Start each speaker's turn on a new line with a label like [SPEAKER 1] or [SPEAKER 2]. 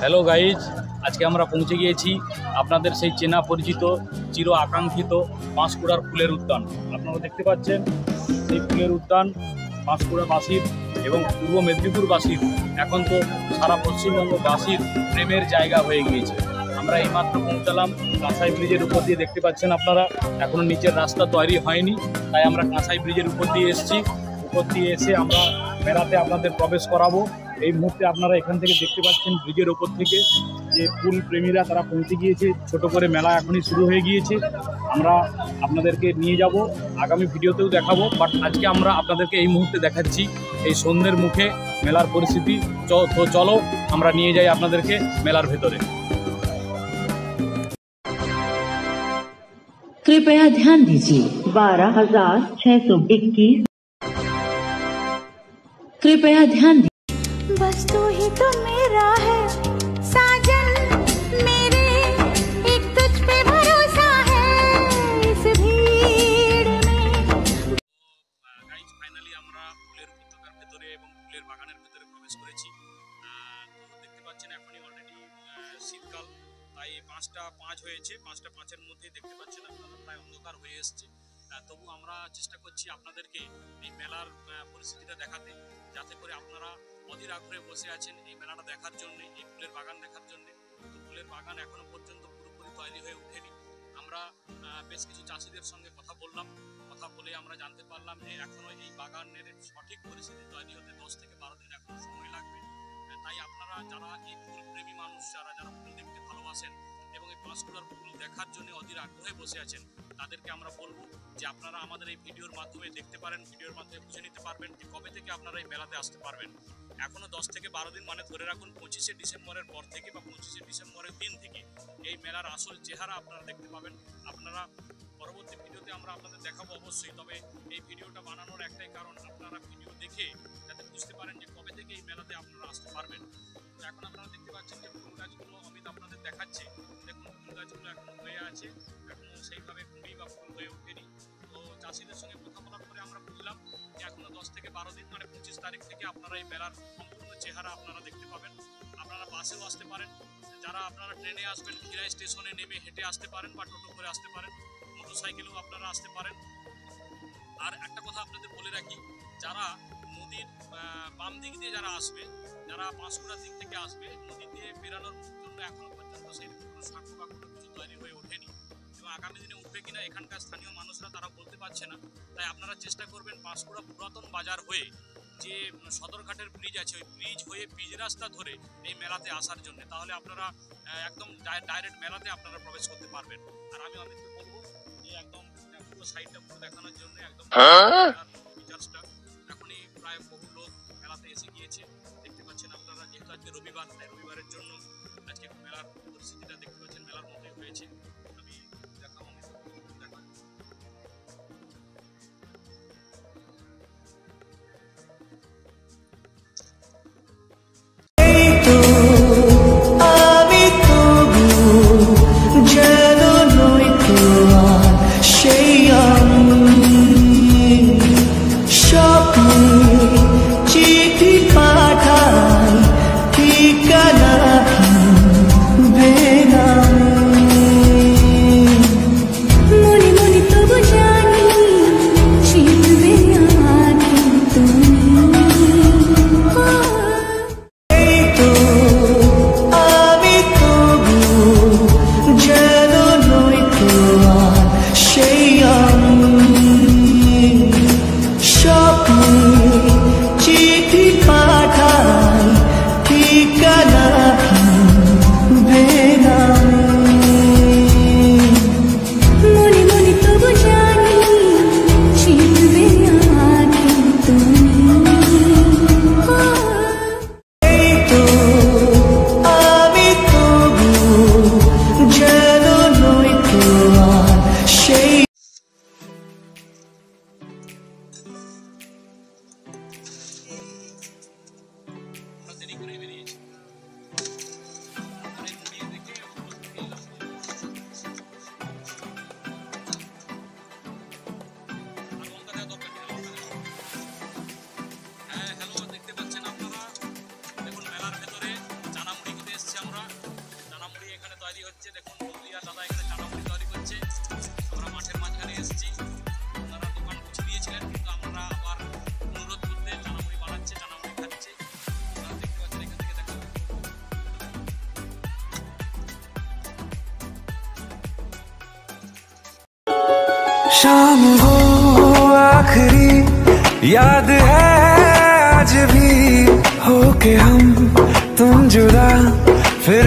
[SPEAKER 1] Hello guys, আজকে আমরা পৌঁছে গিয়েছি আপনাদের সেই চেনা পরিচিত চির আকাঙ্ক্ষিত পাঁশকুড়ার ফুলের উদ্যান। আপনারা দেখতে পাচ্ছেন সেই ফুলের উদ্যান পাঁশকুড়াবাসীর এবং পূর্ব মেদিনীপুরবাসীর, এখন তো সারা পশ্চিমবঙ্গবাসীর প্রেমের জায়গা হয়ে গিয়েছে। আমরা এইমাত্র পৌঁছালাম কাঁসাই ব্রিজের উপর দিয়ে। দেখতে পাচ্ছেন আপনারা, এখনও নিচের রাস্তা তৈরি হয়নি, তাই আমরা কাঁসাই ব্রিজের উপর দিয়ে এসেছি। উপর দিয়ে এসে আমরা মেলাতে আপনাদের প্রবেশ করাবো। এই মুহূর্তে আপনারা এখান থেকে দেখতে পাচ্ছেন ব্রিজের ওপর থেকে যে ফুল প্রেমীরা তারা পৌঁছে গিয়েছে। ছোট করে মেলা এখনই শুরু হয়ে গিয়েছে। আমরা আপনাদেরকে নিয়ে যাব, আগামী ভিডিওতেও দেখাবো, বাট আজকে আমরা আপনাদেরকে এই মুহূর্তে দেখাচ্ছি এই সন্ধ্যের মুখে মেলার পরিস্থিতি। তো চলো আমরা নিয়ে যাই আপনাদেরকে মেলার ভেতরে।
[SPEAKER 2] कृपया ध्यान दीजिए 12,621। कृपया ध्यान दीजिए।
[SPEAKER 3] बस तू ही तो मेरा है साजन, मेरे एक तुझ पे भरोसा है इस भीड़ में।
[SPEAKER 1] গাইজ, ফাইনালি আমরা ফুলের উপত্যকার ভেতরে এবং ফুলের বাগানের ভেতরে প্রবেশ করেছি। তো দেখতে পাচ্ছেন এখনই অলরেডি শীতকাল, তাই 5টা 5 হয়েছে। 5টা 5-এর মধ্যেই দেখতে পাচ্ছেন আপনারা প্রায় অন্ধকার হয়ে এসছে। তবু আমরা চেষ্টা করছি আপনাদেরকে এই মেলার পরিস্থিতিটা দেখাতে, যাতে করে আপনারা অধীর আগ্রহে বসে আছেন এই মেলাটা দেখার জন্য, এই ফুলের বাগান দেখার জন্য। তো ফুলের বাগান এখনো পর্যন্ত পুরোপুরি তৈরি হয়ে ওঠেনি। আমরা বেশ কিছু চাষিদের সঙ্গে কথা বললাম। কথা বলে আমরা জানতে পারলাম যে এখনো এই বাগানের সঠিক পরিস্থিতি তৈরি হতে 10 থেকে 12 দিন এখনো সময় লাগবে। তাই আপনারা যারা এই ফুল প্রেমী মানুষ, যারা ফুল দেখতে ভালোবাসেন এবং এই পাঁশকুড়ার ফুল দেখার জন্য অধীর আগ্রহে বসে আছেন, তাদেরকে আমরা বলবো যে আপনারা আমাদের এই ভিডিওর মাধ্যমে দেখতে পারেন, ভিডিওর মাধ্যমে বুঝে নিতে পারবেন যে কবে থেকে আপনারা এই মেলাতে আসতে পারবেন। এখনো 10 থেকে 12 দিন, মানে ধরে রাখুন 25শে ডিসেম্বরের পর থেকে বা 25শে ডিসেম্বরের দিন থেকে এই মেলার আসল চেহারা আপনারা দেখতে পাবেন। আপনারা পরবর্তী ভিডিওতে আমরা আপনাদের দেখাবো অবশ্যই, তবে এই ভিডিওটা বানানোর একটাই কারণ, আপনারা ভিডিও দেখে যাতে বুঝতে পারেন যে কবে থেকে এই মেলাতে আপনারা আসতে পারবেন। তো এখন আপনারা দেখতে পাচ্ছেন যে ফুল গাছগুলো অমিত আপনাদের দেখাচ্ছে। দেখুন, ফুল গাছগুলো এখনো হয়ে আছে, এখনো সেইভাবে কুড়ি বা ফুল হয়ে ওঠেনি। তো চাষিদের সঙ্গে কথা বলার পরে আমরা বুঝলাম যে এখনো 10 থেকে 12 দিন, মানে 25 তারিখ থেকে আপনারা এই মেলার সম্পূর্ণ চেহারা আপনারা দেখতে পাবেন। আপনারা বাসেও আসতে পারেন, যারা আপনারা ট্রেনে আসবেন খিরাই স্টেশনে নেমে হেঁটে আসতে পারেন বা টোটো করে আসতে পারেন, মোটরসাইকেলেও আপনারা আসতে পারেন। আর একটা কথা আপনাদের বলে রাখি, যারা নদীর বাম দিক দিয়ে যারা আসবে, যারা পাঁশকুড়ার দিক থেকে আসবে, নদী দিয়ে বেরানোর জন্য এখনো পর্যন্ত সেই কোনো সাঁকো বা কোনো কিছু তৈরি হয়ে ওঠেনি এবং আগামী দিনে উঠবে কিনা এখানকার স্থানীয় মানুষরা তারা বলতে পারছে না। তাই আপনারা চেষ্টা করবেন পাঁশকুড়া পুরাতন বাজার হয়ে যে সদরঘাটের ব্রিজ আছে, ওই ব্রিজ হয়ে পিচ রাস্তা ধরে এই মেলাতে আসার জন্য, তাহলে আপনারা একদম ডাইরেক্ট মেলাতে আপনারা প্রবেশ করতে পারবেন। আর আমি অমিতকে বলবো যে একদম পুরো সাইডটা পুরো দেখানোর জন্য একদম ফিচার্সটা। এখনই প্রায় বহু লোক মেলাতে এসে গিয়েছে। দেখতে পাচ্ছেন আপনারা, যেহেতু আজকে রবিবার, তাই রবিবারের জন্য আজকে মেলার পরিস্থিতিটা দেখতে পাচ্ছেন মেলার মতোই হয়েছে। আমি দেখাবো, দেখা তৈরি হচ্ছে। দেখুন বৌদি আর দাদা এখানে চানামুড়ি তৈরি করছে। আমরা মাঠের মাঝখানে এসেছি, ওনারা দোকান গুছিয়ে দিয়েছিলেন, কিন্তু আমরা আবার অনুরোধ করতে চানামুড়ি বানাচ্ছে, চানামুড়ি খাচ্ছে। আপনারা দেখতে পাচ্ছেন, এখান থেকে দেখা
[SPEAKER 4] शाम हो आखिरी याद है आज भी हो के हम तुम जुदा फिर